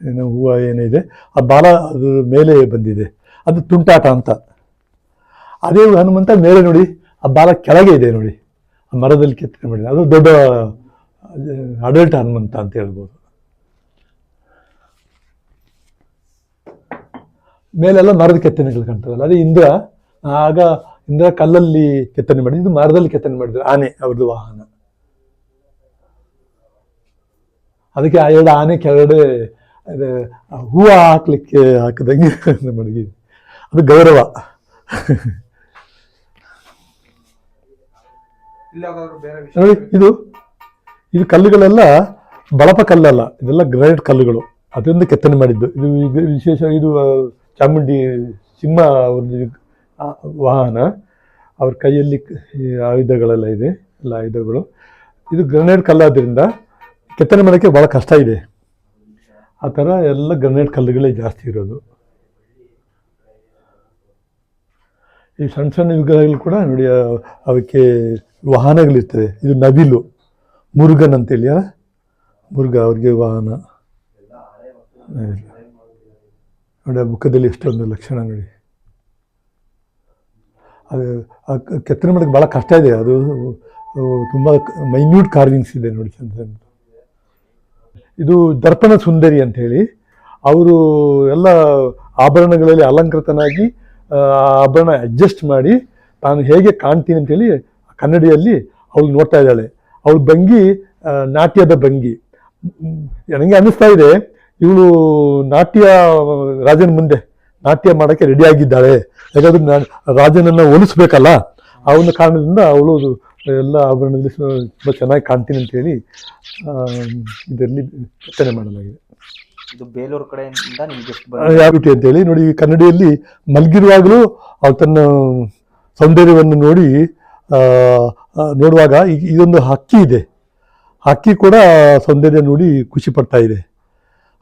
ಏನು ಹೂವು ಏನಿದೆ, ಆ ಬಾಲ ಅದು ಮೇಲೆ ಬಂದಿದೆ, ಅದು ತುಂಟಾಟ ಅಂತ. ಅದೇ ಹನುಮಂತ ಮೇಲೆ ನೋಡಿ, ಆ ಬಾಲ ಕೆಳಗೆ ಇದೆ ನೋಡಿ, ಆ ಮರದಲ್ಲಿ ಕೆತ್ತನೆ ಮಾಡಿದೆ. ಅದು ದೊಡ್ಡ ಅಡಲ್ಟ್ ಹನುಮಂತ ಅಂತ ಹೇಳ್ಬೋದು. ಮೇಲೆಲ್ಲ ಮರದ ಕೆತ್ತನೆಗಳು ಕಾಣ್ತದಲ್ಲ, ಅದೇ ಇಂದ್ರ. ಆಗ ಇಂದ್ರ ಕಲ್ಲಲ್ಲಿ ಕೆತ್ತನೆ ಮಾಡಿದ್ದು, ಇದು ಮರದಲ್ಲಿ ಕೆತ್ತನೆ ಮಾಡಿದ್ರು. ಆನೆ ಅವ್ರದ್ದು ವಾಹನ. ಅದಕ್ಕೆ ಆ 2 ಆನೆ ಕೆಳಗಡೆ ಹೂವು ಹಾಕಿದಂಗೆ ಮಡಗಿದೆ. ಅದು ಗೌರವ. ನೋಡಿ, ಇದು ಕಲ್ಲುಗಳೆಲ್ಲ ಬಳಪ ಕಲ್ಲಲ್ಲ, ಇದೆಲ್ಲ ಗ್ರಾನೈಟ್ ಕಲ್ಲುಗಳು, ಅದರಿಂದ ಕೆತ್ತನೆ ಮಾಡಿದ್ದು. ಇದು ವಿಶೇಷ. ಇದು ಚಾಮುಂಡಿ ಸಿಂಹ ಅವ್ರದ್ದು ವಾಹನ. ಅವ್ರ ಕೈಯಲ್ಲಿ ಆಯುಧಗಳೆಲ್ಲ ಇದೆ, ಎಲ್ಲ ಆಯುಧಗಳು. ಇದು ಗ್ರನೇಡ್ ಕಲ್ಲಾದ್ರಿಂದ ಕೆತ್ತನೆ ಮಾಡೋಕ್ಕೆ ಭಾಳ ಕಷ್ಟ ಇದೆ. ಆ ಥರ ಎಲ್ಲ ಗ್ರನೇಡ್ ಕಲ್ಲುಗಳೇ ಜಾಸ್ತಿ ಇರೋದು. ಈ ಸಣ್ಣ ಸಣ್ಣ ವಿಗ್ರಹಗಳು ಕೂಡ ನೋಡಿ, ಅವಕ್ಕೆ ವಾಹನಗಳಿರ್ತವೆ. ಇದು ನವಿಲು, ಮುರುಗನ್ ಅಂತೇಳಿ, ಮುರುಗ ಅವ್ರಿಗೆ ವಾಹನ. ನೋಡಿ ಆ ಮುಖದಲ್ಲಿ ಎಷ್ಟೊಂದು ಲಕ್ಷಣ ನೋಡಿ. ಅದು ಕೆತ್ತನೆ ಮಾಡೋಕ್ಕೆ ಭಾಳ ಕಷ್ಟ ಇದೆ. ಅದು ತುಂಬ ಮೈನ್ಯೂಟ್ ಕಾರ್ವಿಂಗ್ಸ್ ಇದೆ ನೋಡಿ. ಚಂದ. ಇದು ದರ್ಪಣ ಸುಂದರಿ ಅಂಥೇಳಿ, ಅವರು ಎಲ್ಲ ಆಭರಣಗಳಲ್ಲಿ ಅಲಂಕೃತನಾಗಿ ಆಭರಣ ಅಡ್ಜಸ್ಟ್ ಮಾಡಿ ತಾನು ಹೇಗೆ ಕಾಣ್ತೀನಿ ಅಂತೇಳಿ ಕನ್ನಡಿಯಲ್ಲಿ ಅವಳು ನೋಡ್ತಾ ಇದ್ದಾಳೆ. ಅವಳು ಭಂಗಿ ನಾಟ್ಯದ ಭಂಗಿ. ನನಗೆ ಅನ್ನಿಸ್ತಾ ಇದೆ ಇವಳು ನಾಟ್ಯ ರಾಜನ ಮುಂದೆ ನಾಟ್ಯ ಮಾಡೋಕ್ಕೆ ರೆಡಿ ಆಗಿದ್ದಾಳೆ. ಯಾಕಂದ್ರೆ ರಾಜನನ್ನು ಹೋಲಿಸ್ಬೇಕಲ್ಲ, ಆ ಒಂದು ಕಾರಣದಿಂದ ಅವಳು ಎಲ್ಲ ಆಭರಣದಲ್ಲಿ ತುಂಬ ಚೆನ್ನಾಗಿ ಕಾಣ್ತೀನಿ ಅಂತೇಳಿ ಇದರಲ್ಲಿ ಕೆತ್ತನೆ ಮಾಡಲಾಗಿದೆ. ಇದು ಬೇಲೂರು ಕಡೆಯಿಂದ ನಿಮ್ಗೆ ಯಾವ ರೀತಿ ಅಂತೇಳಿ ನೋಡಿ, ಕನ್ನಡಿಯಲ್ಲಿ ಮಲಗಿರುವಾಗಲೂ ಅವಳು ತನ್ನ ಸೌಂದರ್ಯವನ್ನು ನೋಡುವಾಗ ಇದೊಂದು ಹಕ್ಕಿ ಇದೆ. ಹಕ್ಕಿ ಕೂಡ ಸೌಂದರ್ಯ ನೋಡಿ ಖುಷಿ ಪಡ್ತಾ ಇದೆ.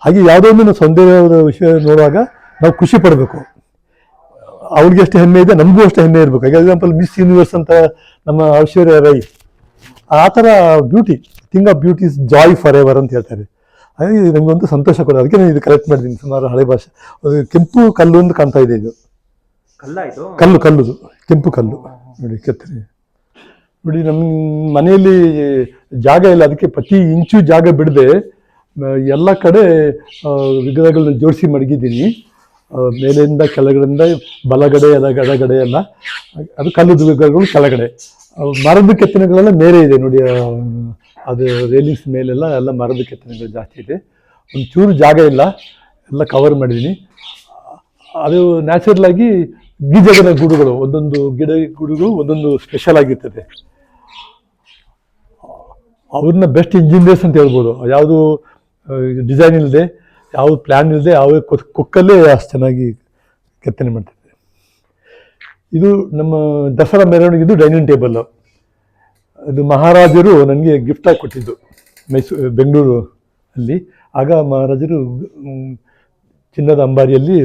ಹಾಗೆ ಯಾವುದೋ ಒಂದು ಸೌಂದರ್ಯದ ವಿಷಯ ನೋಡುವಾಗ ನಾವು ಖುಷಿ ಪಡಬೇಕು. ಅವ್ರಿಗೆ ಎಷ್ಟು ಹೆಮ್ಮೆ ಇದೆ, ನಮಗೂ ಅಷ್ಟು ಹೆಮ್ಮೆ ಇರಬೇಕು. ಈಗ ಎಕ್ಸಾಂಪಲ್ ಮಿಸ್ ಯೂನಿವರ್ಸ್ ಅಂತ ನಮ್ಮ ಐಶ್ವರ್ಯ ರೈ, ಆ ಥರ beauty, thing of beauty is Joy for ever ಅಂತ ಹೇಳ್ತಾರೆ. ಹಾಗಾಗಿ ನಮಗೊಂದು ಸಂತೋಷ ಕೊಡೋದು. ಅದಕ್ಕೆ ನಾನು ಇದು ಕಲೆಕ್ಟ್ ಮಾಡಿದ್ದೀನಿ. ಸುಮಾರು ಹಳೆ ಭಾಷೆ ಕೆಂಪು ಕಲ್ಲು ಅಂತ ಕಾಣ್ತಾ ಇದೆ. ಇದು ಕಲ್ಲುದು ಕೆಂಪು ಕಲ್ಲು ನೋಡಿ, ಕೆತ್ತನೆ ನೋಡಿ. ನಮ್ಮ ಮನೆಯಲ್ಲಿ ಜಾಗ ಇಲ್ಲ, ಅದಕ್ಕೆ ಪ್ರತಿ ಇಂಚು ಜಾಗ ಬಿಡದೆ ಎಲ್ಲ ಕಡೆ ವಿಗ್ರಹಗಳನ್ನ ಜೋಡಿಸಿ ಮಡಗಿದ್ದೀನಿ. ಮೇಲಿಂದ ಕೆಳಗಡೆಯಿಂದ ಬಲಗಡೆ ಎಡಗಡೆ ಎಲ್ಲ ಅದು ಕಲ್ಲುದು ವಿಗ್ರಹಗಳು ಕೆಳಗಡೆ. ಮರದ ಕೆತ್ತನೆಗಳೆಲ್ಲ ಮೇಲೆ ಇದೆ ನೋಡಿ. ಅದು ರೇಲಿಂಗ್ಸ್ ಮೇಲೆಲ್ಲ ಎಲ್ಲ ಮರದ ಕೆತ್ತನೆಗಳು ಜಾಸ್ತಿ ಇದೆ. ಒಂದು ಚೂರು ಜಾಗ ಇಲ್ಲ, ಎಲ್ಲ ಕವರ್ ಮಾಡಿದ್ದೀನಿ. ಅದು ನ್ಯಾಚುರಲ್ ಆಗಿ ಬೀಜಗಳ ಗೂಡುಗಳು, ಒಂದೊಂದು ಗಿಡ ಗೂಡುಗಳು ಒಂದೊಂದು ಸ್ಪೆಷಲ್ ಆಗಿರ್ತದೆ. ಅವ್ರನ್ನ ಬೆಸ್ಟ್ ಇಂಜಿನಿಯರ್ಸ್ ಅಂತ ಹೇಳ್ಬೋದು. ಯಾವುದು ಡಿಸೈನ್ ಇಲ್ಲದೆ, ಯಾವುದು ಪ್ಲ್ಯಾನ್ ಇಲ್ಲದೆ, ಯಾವ ಕೊಕ್ಕಲ್ಲೇ ಅಷ್ಟು ಚೆನ್ನಾಗಿ ಕೆತ್ತನೆ ಮಾಡ್ತಿದ್ದೆ. ಇದು ನಮ್ಮ ದಸರಾ ಮೆರವಣಿಗೆದು ಡೈನಿಂಗ್ ಟೇಬಲ್ಲು. ಅದು ಮಹಾರಾಜರು ನನಗೆ ಗಿಫ್ಟಾಗಿ ಕೊಟ್ಟಿದ್ದು ಬೆಂಗಳೂರು ಅಲ್ಲಿ. ಆಗ ಮಹಾರಾಜರು ಚಿನ್ನದ ಅಂಬಾರಿಯಲ್ಲಿ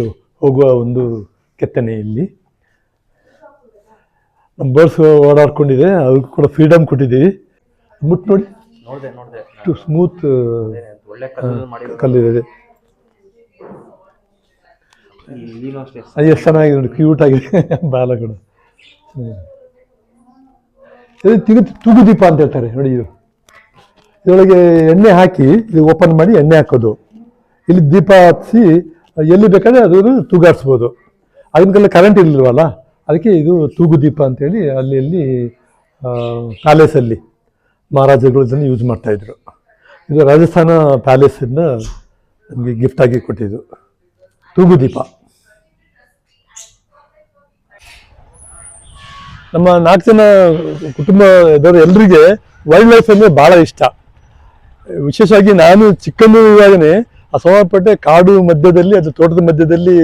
ಹೋಗುವ ಒಂದು ಕೆತ್ತನೆ ಇಲ್ಲಿ. ನಮ್ಮ ಬರ್ಡ್ಸ್ ಓಡಾಡ್ಕೊಂಡಿದೆ, ಅವ್ರಿಗೆ ಕೂಡ ಫ್ರೀಡಮ್ ಕೊಟ್ಟಿದ್ದೀವಿ. ಮುಟ್ಟು ನೋಡಿ, ಇಷ್ಟು ಸ್ಮೂತ್ ಕಲ್ಲಿದೆ. ಎಷ್ಟು ಚೆನ್ನಾಗಿದೆ ನೋಡಿ, ಕ್ಯೂಟ್ ಆಗಿದೆ ಬಾಲಗಳು. ತೂಗುದೀಪ ಅಂತ ಹೇಳ್ತಾರೆ ನೋಡಿ. ಇದರೊಳಗೆ ಎಣ್ಣೆ ಹಾಕಿ ಇದು ಓಪನ್ ಮಾಡಿ ಎಣ್ಣೆ ಹಾಕೋದು. ಇಲ್ಲಿ ದೀಪ ಹಚ್ಚಿ ಎಲ್ಲಿ ಬೇಕಾದ್ರೆ ಅದು ತೂಗಾಡಿಸ್ಬೋದು. ಆಗಿನ ಕಾಲ ಕರೆಂಟ್ ಇರಲಿಲ್ವಲ್ಲ, ಅದಕ್ಕೆ ಇದು ತೂಗುದೀಪ ಅಂತೇಳಿ ಅಲ್ಲಿ ಪ್ಯಾಲೇಸಲ್ಲಿ ಮಹಾರಾಜಗಳು ಇದನ್ನು ಯೂಸ್ ಮಾಡ್ತಾಯಿದ್ರು. ಇದು ರಾಜಸ್ಥಾನ ಪ್ಯಾಲೇಸಿಂದ ನಮಗೆ ಗಿಫ್ಟಾಗಿ ಕೊಟ್ಟಿದ್ದು ತೂಗುದೀಪ. ನಮ್ಮ 4 ಜನ ಕುಟುಂಬದವರು ಎಲ್ಲರಿಗೆ ವೈಲ್ಡ್ ಲೈಫ್ ಅಂದರೆ ಭಾಳ ಇಷ್ಟ. ವಿಶೇಷವಾಗಿ ನಾನು ಚಿಕ್ಕಂದಿರುವಾಗಲೇ ಆ ಸೋಮವಾರಪೇಟೆ ಕಾಡು ಮಧ್ಯದಲ್ಲಿ, ಅದು ತೋಟದ ಮಧ್ಯದಲ್ಲಿ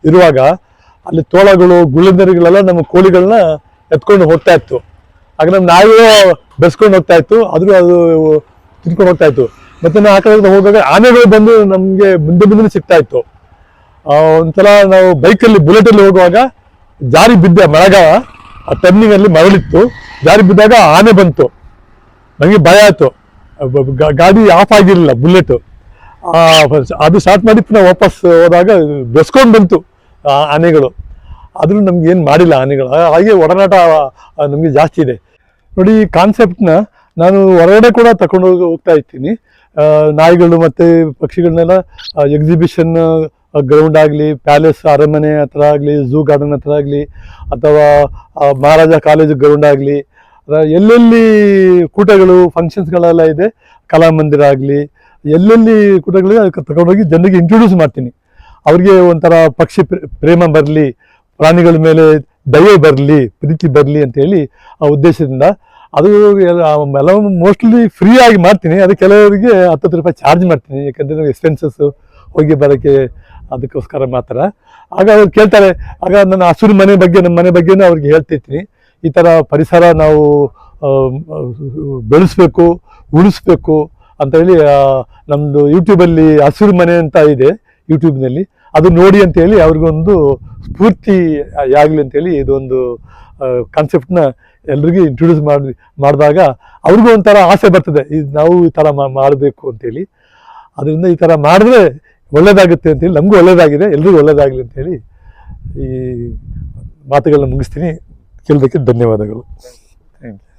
ಇರುವಾಗ ಅಲ್ಲಿ ತೋಳಗಳು, ಗುಳ್ಳಂದರಿಗಳೆಲ್ಲ ನಮ್ಮ ಕೋಳಿಗಳನ್ನ ಎತ್ಕೊಂಡು ಹೋಗ್ತಾ ಇತ್ತು. ಆಗ ನಮ್ಮ ನಾಯಿಗಳು ಬೆಳೆಸ್ಕೊಂಡು ಹೋಗ್ತಾ ಇತ್ತು, ಆದರೂ ಅದು ತಿನ್ಕೊಂಡು ಹೋಗ್ತಾ ಇತ್ತು. ಮತ್ತು ನಾವು ಆ ಕಡೆ ಹೋಗುವಾಗ ಆನೆಗಳು ಬಂದು ನಮಗೆ ಮುಂದೆ ಸಿಗ್ತಾ ಇತ್ತು. ಒಂದ್ಸಲ ನಾವು ಬೈಕಲ್ಲಿ ಬುಲೆಟಲ್ಲಿ ಹೋಗುವಾಗ ಜಾರಿ ಬಿದ್ದ ಮಳೆಗಾಲ, ಆ ಟರ್ನಿಂಗಲ್ಲಿ ಮರಳಿತ್ತು, ಜಾರಿ ಬಿದ್ದಾಗ ಆನೆ ಬಂತು. ನನಗೆ ಭಯ ಆಯಿತು. ಗಾಡಿ ಆಫ್ ಆಗಿರಲಿಲ್ಲ ಬುಲೆಟು. ಅದು ಸ್ಟಾರ್ಟ್ ಮಾಡಿತ್ತು, ನಾವು ವಾಪಸ್ ಹೋದಾಗ ಬೆಸ್ಕೊಂಡು ಬಂತು ಆನೆಗಳು. ಆದರೂ ನಮ್ಗೆ ಏನು ಮಾಡಿಲ್ಲ ಆನೆಗಳು. ಹಾಗೆ ಒಡನಾಟ ನಮಗೆ ಜಾಸ್ತಿ ಇದೆ ನೋಡಿ. ಈ ಕಾನ್ಸೆಪ್ಟನ್ನ ನಾನು ಹೊರಗಡೆ ಕೂಡ ತಗೊಂಡು ಹೋಗ್ತಾ ಇರ್ತೀನಿ. ನಾಯಿಗಳು ಮತ್ತು ಪಕ್ಷಿಗಳನ್ನೆಲ್ಲ ಎಕ್ಸಿಬಿಷನ್ ಗ್ರೌಂಡ್ ಆಗಲಿ, ಪ್ಯಾಲೇಸ್ ಅರಮನೆ ಹತ್ರ ಆಗಲಿ, ಝೂ ಗಾರ್ಡನ್ ಹತ್ರ ಆಗಲಿ, ಅಥವಾ ಮಹಾರಾಜ ಕಾಲೇಜು ಗ್ರೌಂಡ್ ಆಗಲಿ, ಎಲ್ಲೆಲ್ಲಿ ಕೂಟಗಳು ಫಂಕ್ಷನ್ಸ್ಗಳೆಲ್ಲ ಇದೆ, ಕಲಾಮಂದಿರ ಆಗಲಿ, ಎಲ್ಲೆಲ್ಲಿ ಕೂಟಗಳಿದೆ ಅದಕ್ಕೆ ತಗೊಂಡೋಗಿ ಜನರಿಗೆ ಇಂಟ್ರೊಡ್ಯೂಸ್ ಮಾಡ್ತೀನಿ. ಅವ್ರಿಗೆ ಒಂಥರ ಪಕ್ಷಿ ಪ್ರೇಮ ಬರಲಿ, ಪ್ರಾಣಿಗಳ ಮೇಲೆ ದಯೆ ಬರಲಿ, ಪ್ರೀತಿ ಬರಲಿ ಅಂತೇಳಿ ಆ ಉದ್ದೇಶದಿಂದ. ಅದು ಎಲ್ಲ ಮೋಸ್ಟ್ಲಿ ಫ್ರೀ ಆಗಿ ಮಾಡ್ತೀನಿ. ಅದು ಕೆಲವರಿಗೆ 10 ರೂಪಾಯಿ ಚಾರ್ಜ್ ಮಾಡ್ತೀನಿ, ಯಾಕಂದರೆ ಎಕ್ಸ್ಪೆನ್ಸಸ್ಸು ಹೋಗಿ ಬರೋಕ್ಕೆ, ಅದಕ್ಕೋಸ್ಕರ ಮಾತ್ರ. ಆಗ ಅವ್ರು ಕೇಳ್ತಾರೆ. ಆಗ ನನ್ನ ಹಸುರ ಮನೆ ಬಗ್ಗೆ, ನಮ್ಮ ಮನೆ ಬಗ್ಗೆನೂ ಅವ್ರಿಗೆ ಹೇಳ್ತಿರ್ತೀನಿ. ಈ ಥರ ಪರಿಸರ ನಾವು ಬೆಳೆಸ್ಬೇಕು, ಉಳಿಸ್ಬೇಕು ಅಂತ ಹೇಳಿ ನಮ್ಮದು ಯೂಟ್ಯೂಬಲ್ಲಿ ಹಸಿರು ಮನೆ ಅಂತ ಇದೆ ಯೂಟ್ಯೂಬ್ನಲ್ಲಿ, ಅದು ನೋಡಿ ಅಂತೇಳಿ ಅವ್ರಿಗೊಂದು ಸ್ಫೂರ್ತಿ ಆಗಲಿ ಅಂತೇಳಿ ಇದೊಂದು ಕಾನ್ಸೆಪ್ಟ್ನ ಎಲ್ರಿಗೂ ಇಂಟ್ರೊಡ್ಯೂಸ್ ಮಾಡಿದಾಗ ಅವ್ರಿಗೂ ಒಂಥರ ಆಸೆ ಬರ್ತದೆ, ಇದು ನಾವು ಈ ಥರ ಮಾಡಬೇಕು ಅಂತೇಳಿ. ಅದರಿಂದ ಈ ಥರ ಮಾಡಿದ್ರೆ ಒಳ್ಳೇದಾಗುತ್ತೆ ಅಂತೇಳಿ, ನಮಗೂ ಒಳ್ಳೇದಾಗಿದೆ, ಎಲ್ರಿಗೂ ಒಳ್ಳೇದಾಗಲಿ ಅಂತೇಳಿ ಈ ಮಾತುಗಳನ್ನ ಮುಗಿಸ್ತೀನಿ. ಕೇಳೋದಕ್ಕೆ ಧನ್ಯವಾದಗಳು. Thank you.